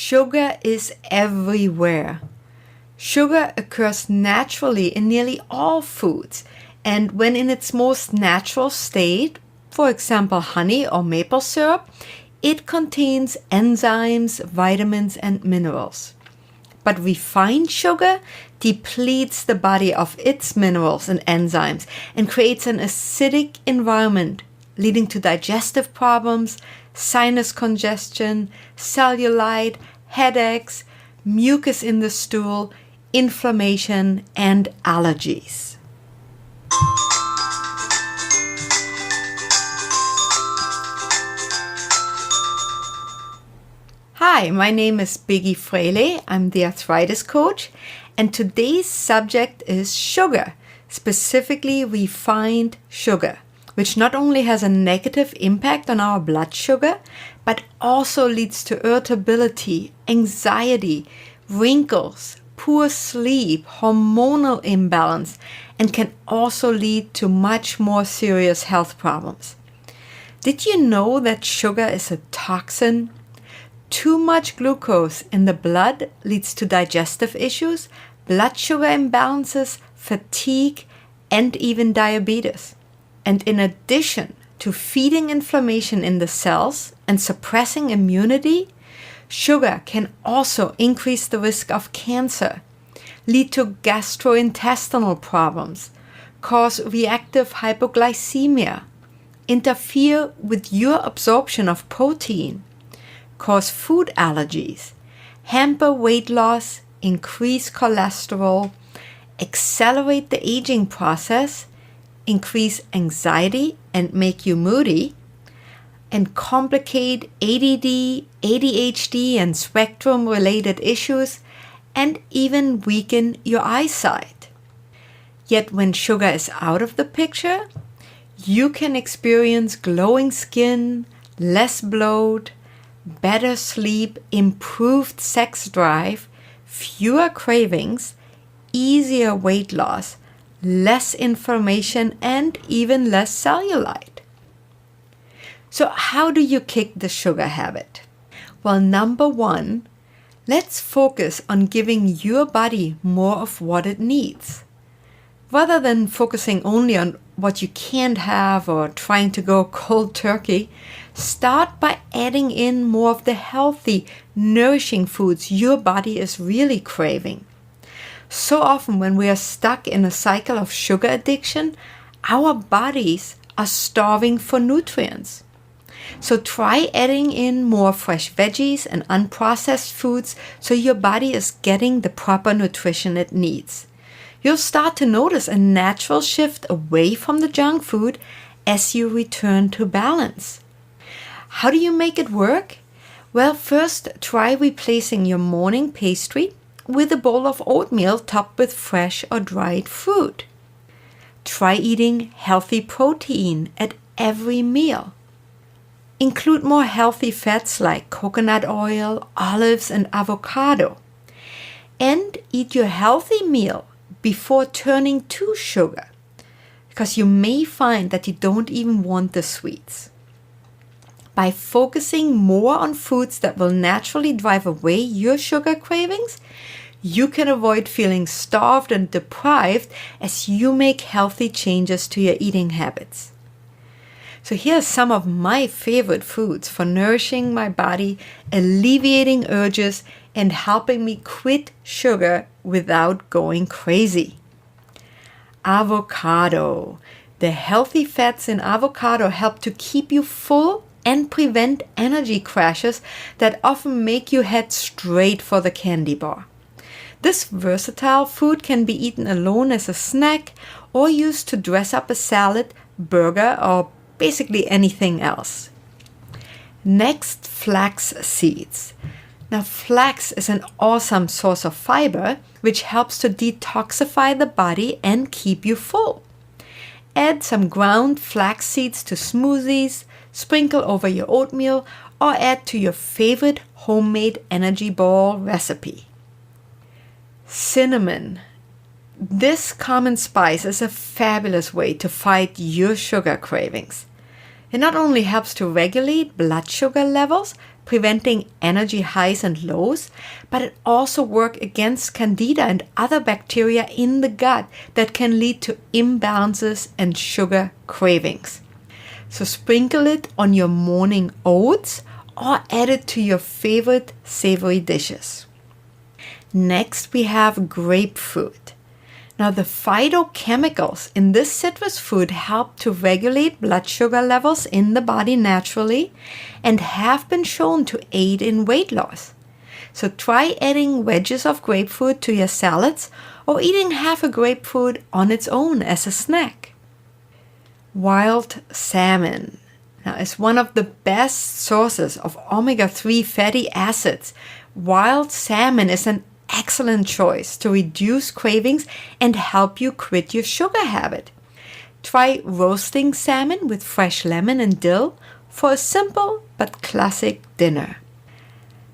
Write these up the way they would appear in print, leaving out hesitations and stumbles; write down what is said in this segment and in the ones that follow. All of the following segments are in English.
Sugar is everywhere. Sugar occurs naturally in nearly all foods, and when in its most natural state, for example honey or maple syrup, it contains enzymes, vitamins, and minerals. But refined sugar depletes the body of its minerals and enzymes and creates an acidic environment, leading to digestive problems, sinus congestion, cellulite, headaches, mucus in the stool, inflammation, and allergies. Hi, my name is Biggi Fraley. I'm the Arthritis Coach, and today's subject is sugar, specifically refined sugar, which not only has a negative impact on our blood sugar, but also leads to irritability, anxiety, wrinkles, poor sleep, hormonal imbalance, and can also lead to much more serious health problems. Did you know that sugar is a toxin? Too much glucose in the blood leads to digestive issues, blood sugar imbalances, fatigue, and even diabetes. And in addition to feeding inflammation in the cells and suppressing immunity, sugar can also increase the risk of cancer, lead to gastrointestinal problems, cause reactive hypoglycemia, interfere with your absorption of protein, cause food allergies, hamper weight loss, increase cholesterol, accelerate the aging process, increase anxiety and make you moody, and complicate ADD, ADHD, and spectrum-related issues, and even weaken your eyesight. Yet when sugar is out of the picture, you can experience glowing skin, less bloat, better sleep, improved sex drive, fewer cravings, easier weight loss, less inflammation, and even less cellulite. So how do you kick the sugar habit? Well, number one, let's focus on giving your body more of what it needs. Rather than focusing only on what you can't have or trying to go cold turkey, start by adding in more of the healthy, nourishing foods your body is really craving. So often when we are stuck in a cycle of sugar addiction, our bodies are starving for nutrients. So try adding in more fresh veggies and unprocessed foods so your body is getting the proper nutrition it needs. You'll start to notice a natural shift away from the junk food as you return to balance. How do you make it work? Well, first try replacing your morning pastry with a bowl of oatmeal topped with fresh or dried fruit. Try eating healthy protein at every meal. Include more healthy fats like coconut oil, olives, and avocado. And eat your healthy meal before turning to sugar, because you may find that you don't even want the sweets. By focusing more on foods that will naturally drive away your sugar cravings, you can avoid feeling starved and deprived as you make healthy changes to your eating habits. So here are some of my favorite foods for nourishing my body, alleviating urges, and helping me quit sugar without going crazy. Avocado. The healthy fats in avocado help to keep you full and prevent energy crashes that often make you head straight for the candy bar. This versatile food can be eaten alone as a snack or used to dress up a salad, burger, or basically anything else. Next, flax seeds. Now, flax is an awesome source of fiber, which helps to detoxify the body and keep you full. Add some ground flax seeds to smoothies, sprinkle over your oatmeal, or add to your favorite homemade energy ball recipe. Cinnamon. This common spice is a fabulous way to fight your sugar cravings. It not only helps to regulate blood sugar levels, preventing energy highs and lows, but it also works against candida and other bacteria in the gut that can lead to imbalances and sugar cravings. So sprinkle it on your morning oats or add it to your favorite savory dishes. Next, we have grapefruit. Now, the phytochemicals in this citrus fruit help to regulate blood sugar levels in the body naturally and have been shown to aid in weight loss. So try adding wedges of grapefruit to your salads or eating half a grapefruit on its own as a snack. Wild salmon now is one of the best sources of omega-3 fatty acids. Wild salmon is an excellent choice to reduce cravings and help you quit your sugar habit. Try roasting salmon with fresh lemon and dill for a simple but classic dinner.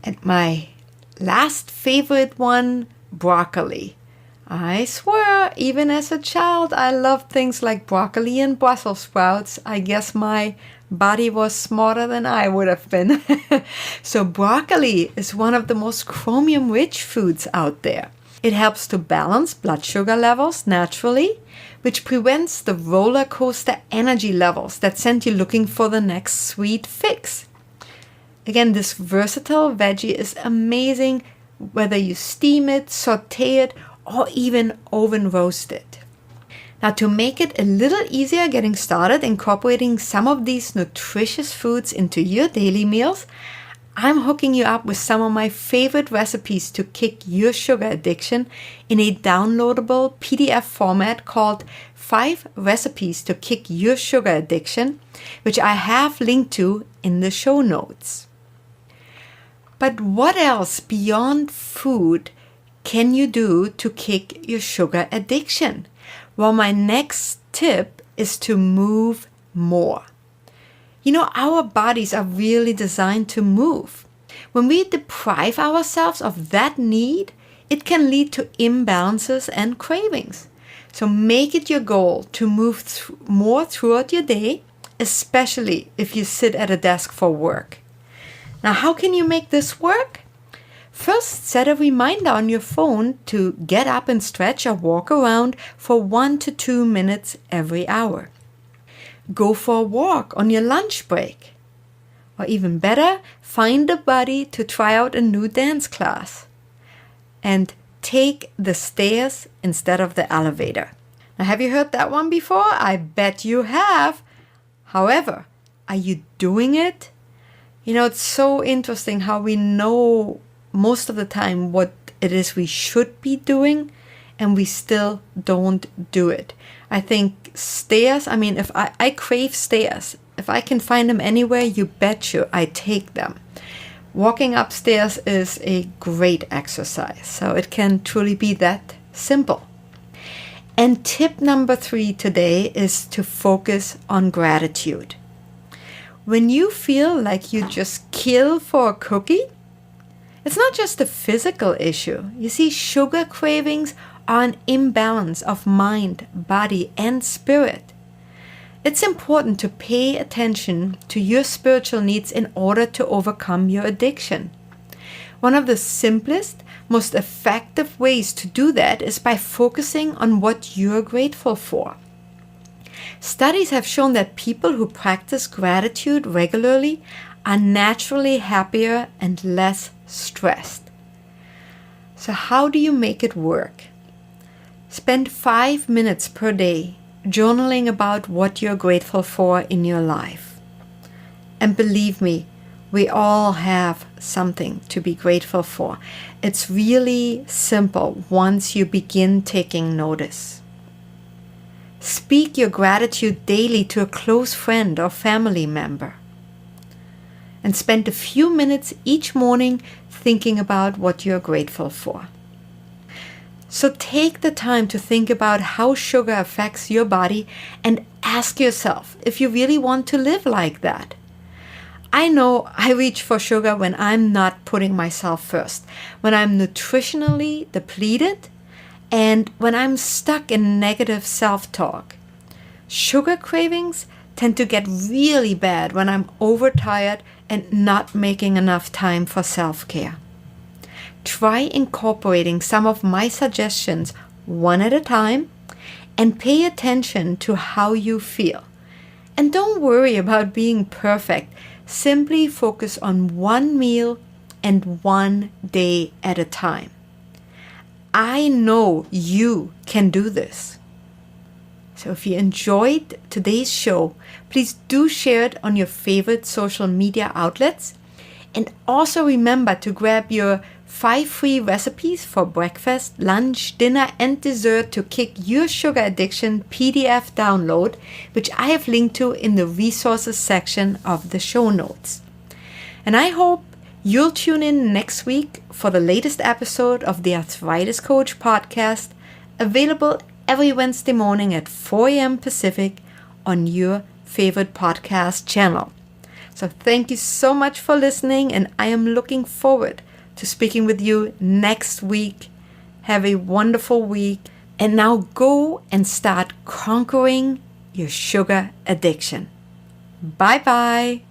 And my last favorite one, broccoli. I swear, even as a child, I loved things like broccoli and Brussels sprouts. I guess my body was smarter than I would have been. So broccoli is one of the most chromium-rich foods out there. It helps to balance blood sugar levels naturally, which prevents the roller coaster energy levels that send you looking for the next sweet fix. Again, this versatile veggie is amazing whether you steam it, saute it, or even oven roast it. Now, to make it a little easier getting started incorporating some of these nutritious foods into your daily meals, I'm hooking you up with some of my favorite recipes to kick your sugar addiction in a downloadable PDF format called 5 Recipes to Kick Your Sugar Addiction, which I have linked to in the show notes. But what else beyond food can you do to kick your sugar addiction? Well, my next tip is to move more. You know, our bodies are really designed to move. When we deprive ourselves of that need, it can lead to imbalances and cravings. So make it your goal to move more throughout your day, especially if you sit at a desk for work. Now, how can you make this work? First, set a reminder on your phone to get up and stretch or walk around for 1 to 2 minutes every hour. Go for a walk on your lunch break. Or even better, find a buddy to try out a new dance class. And take the stairs instead of the elevator. Now, have you heard that one before? I bet you have. However, are you doing it? You know, it's so interesting how we know most of the time what it is we should be doing and we still don't do it. I think stairs, if I crave stairs. If I can find them anywhere, you bet you I take them. Walking upstairs is a great exercise, so it can truly be that simple. And tip number 3 today is to focus on gratitude. When you feel like you just kill for a cookie, it's not just a physical issue. You see, sugar cravings are an imbalance of mind, body, and spirit. It's important to pay attention to your spiritual needs in order to overcome your addiction. One of the simplest, most effective ways to do that is by focusing on what you're grateful for. Studies have shown that people who practice gratitude regularly are naturally happier and less stressed. So how do you make it work? Spend 5 minutes per day journaling about what you're grateful for in your life. And believe me, we all have something to be grateful for. It's really simple once you begin taking notice. Speak your gratitude daily to a close friend or family member. And spend a few minutes each morning thinking about what you're grateful for. So take the time to think about how sugar affects your body and ask yourself if you really want to live like that. I know I reach for sugar when I'm not putting myself first, when I'm nutritionally depleted, and when I'm stuck in negative self-talk. Sugar cravings tend to get really bad when I'm overtired and not making enough time for self-care. Try incorporating some of my suggestions one at a time and pay attention to how you feel. And don't worry about being perfect. Simply focus on one meal and one day at a time. I know you can do this. So if you enjoyed today's show, please do share it on your favorite social media outlets. And also remember to grab your 5 free recipes for breakfast, lunch, dinner, and dessert to kick your sugar addiction PDF download, which I have linked to in the resources section of the show notes. And I hope you'll tune in next week for the latest episode of the Arthritis Coach podcast, available every Wednesday morning at 4 a.m. Pacific on your favorite podcast channel. So thank you so much for listening, and I am looking forward to speaking with you next week. Have a wonderful week, and now go and start conquering your sugar addiction. Bye-bye.